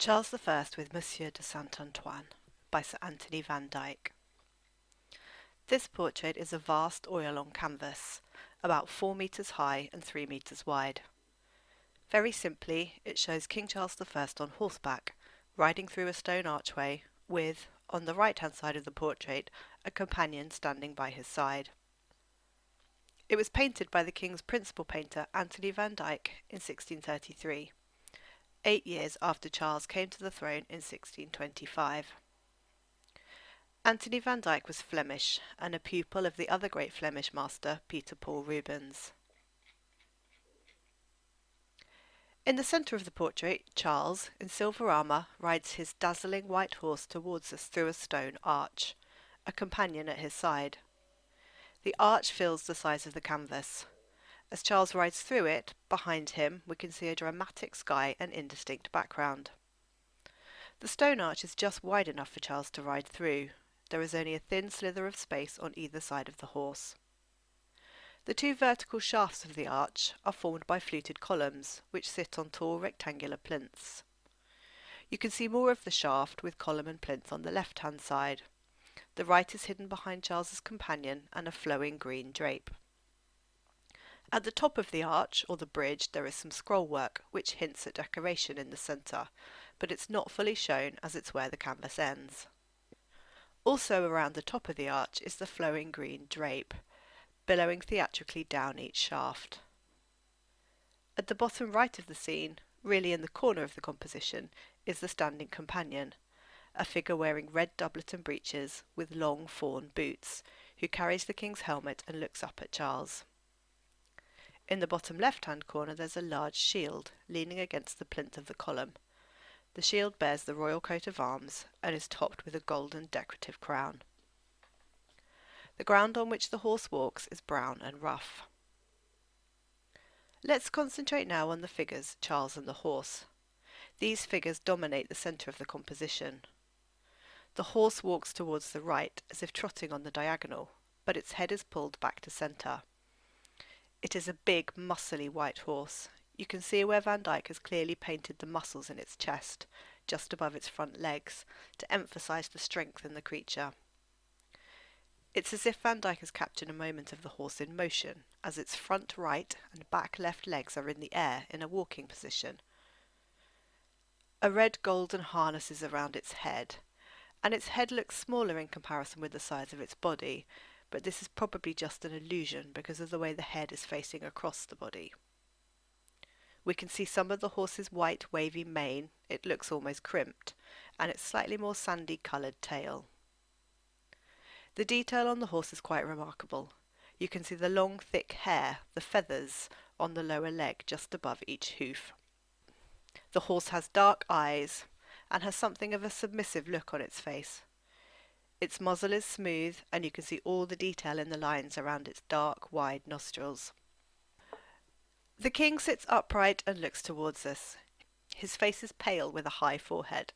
Charles I with Monsieur de St Antoin by Sir Anthony van Dyck. This portrait is a vast oil on canvas, about 4 metres high and 3 metres wide. Very simply, it shows King Charles I on horseback, riding through a stone archway, with, on the right-hand side of the portrait, a companion standing by his side. It was painted by the King's principal painter, Anthony van Dyck, in 1633. 8 years after Charles came to the throne in 1625. Anthony van Dyck was Flemish and a pupil of the other great Flemish master, Peter Paul Rubens. In the centre of the portrait, Charles, in silver armour, rides his dazzling white horse towards us through a stone arch, a companion at his side. The arch fills the size of the canvas. As Charles rides through it, behind him we can see a dramatic sky and indistinct background. The stone arch is just wide enough for Charles to ride through. There is only a thin slither of space on either side of the horse. The two vertical shafts of the arch are formed by fluted columns, which sit on tall rectangular plinths. You can see more of the shaft with column and plinth on the left-hand side. The right is hidden behind Charles's companion and a flowing green drape. At the top of the arch, or the bridge, there is some scroll work, which hints at decoration in the centre, but it's not fully shown as it's where the canvas ends. Also around the top of the arch is the flowing green drape, billowing theatrically down each shaft. At the bottom right of the scene, really in the corner of the composition, is the standing companion, a figure wearing red doublet and breeches with long fawn boots, who carries the king's helmet and looks up at Charles. In the bottom left-hand corner there's a large shield leaning against the plinth of the column. The shield bears the royal coat of arms and is topped with a golden decorative crown. The ground on which the horse walks is brown and rough. Let's concentrate now on the figures, Charles and the horse. These figures dominate the centre of the composition. The horse walks towards the right as if trotting on the diagonal, but its head is pulled back to centre. It is a big, muscly white horse. You can see where Van Dyck has clearly painted the muscles in its chest, just above its front legs, to emphasise the strength in the creature. It's as if Van Dyck has captured a moment of the horse in motion, as its front right and back left legs are in the air in a walking position. A red golden harness is around its head, and its head looks smaller in comparison with the size of its body, but this is probably just an illusion because of the way the head is facing across the body. We can see some of the horse's white wavy mane, it looks almost crimped, and its slightly more sandy coloured tail. The detail on the horse is quite remarkable. You can see the long thick hair, the feathers, on the lower leg just above each hoof. The horse has dark eyes and has something of a submissive look on its face. Its muzzle is smooth, and you can see all the detail in the lines around its dark, wide nostrils. The king sits upright and looks towards us. His face is pale with a high forehead.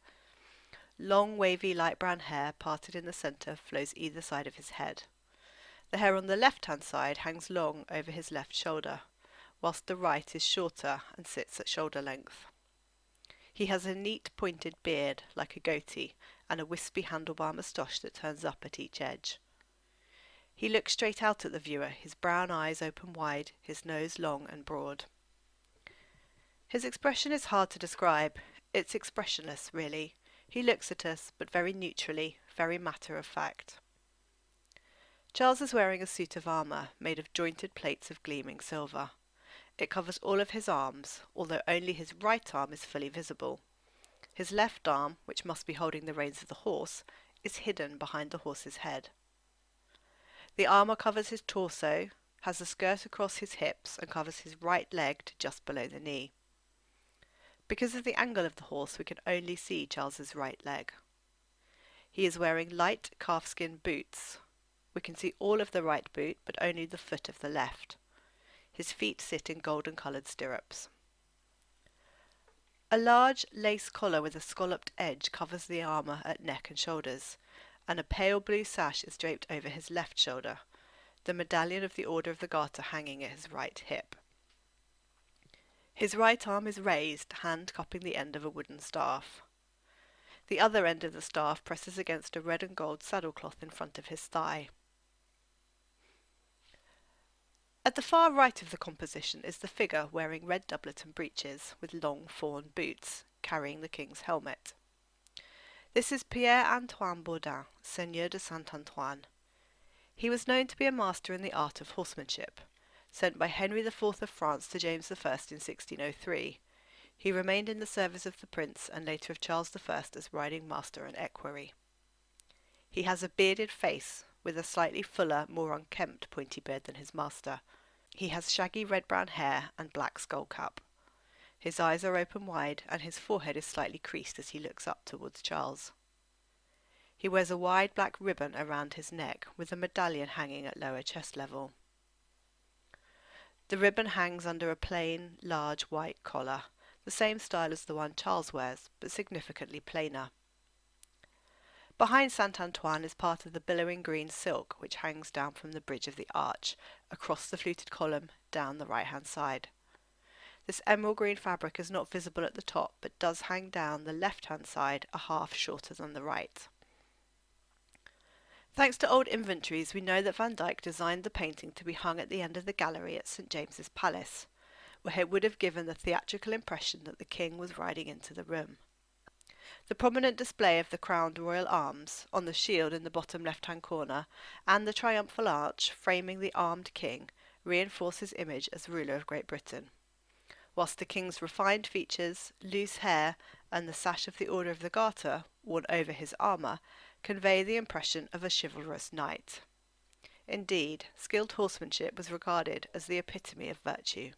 Long, wavy, light brown hair, parted in the centre, flows either side of his head. The hair on the left-hand side hangs long over his left shoulder, whilst the right is shorter and sits at shoulder length. He has a neat pointed beard, like a goatee, and a wispy handlebar moustache that turns up at each edge. He looks straight out at the viewer, his brown eyes open wide, his nose long and broad. His expression is hard to describe. It's expressionless, really. He looks at us, but very neutrally, very matter of fact. Charles is wearing a suit of armour, made of jointed plates of gleaming silver. It covers all of his arms, although only his right arm is fully visible. His left arm, which must be holding the reins of the horse, is hidden behind the horse's head. The armour covers his torso, has a skirt across his hips, and covers his right leg to just below the knee. Because of the angle of the horse, we can only see Charles's right leg. He is wearing light calfskin boots. We can see all of the right boot, but only the foot of the left. His feet sit in golden-coloured stirrups. A large lace collar with a scalloped edge covers the armour at neck and shoulders, and a pale blue sash is draped over his left shoulder, the medallion of the Order of the Garter hanging at his right hip. His right arm is raised, hand cupping the end of a wooden staff. The other end of the staff presses against a red and gold saddlecloth in front of his thigh. At the far right of the composition is the figure wearing red doublet and breeches, with long fawn boots, carrying the king's helmet. This is St Antoin Bourdin, Seigneur de St Antoin. He was known to be a master in the art of horsemanship. Sent by Henry IV of France to James I in 1603, he remained in the service of the prince and later of Charles I as riding master and equerry. He has a bearded face, with a slightly fuller, more unkempt pointy beard than his master. He has shaggy red-brown hair and black skull cap. His eyes are open wide, and his forehead is slightly creased as he looks up towards Charles. He wears a wide black ribbon around his neck, with a medallion hanging at lower chest level. The ribbon hangs under a plain, large white collar, the same style as the one Charles wears, but significantly plainer. Behind St Antoine is part of the billowing green silk which hangs down from the bridge of the arch, across the fluted column, down the right-hand side. This emerald green fabric is not visible at the top, but does hang down the left-hand side a half shorter than the right. Thanks to old inventories, we know that Van Dyck designed the painting to be hung at the end of the gallery at St James's Palace, where it would have given the theatrical impression that the king was riding into the room. The prominent display of the crowned royal arms, on the shield in the bottom left-hand corner, and the triumphal arch framing the armed king, reinforce his image as ruler of Great Britain, whilst the king's refined features, loose hair, and the sash of the Order of the Garter, worn over his armour, convey the impression of a chivalrous knight. Indeed, skilled horsemanship was regarded as the epitome of virtue.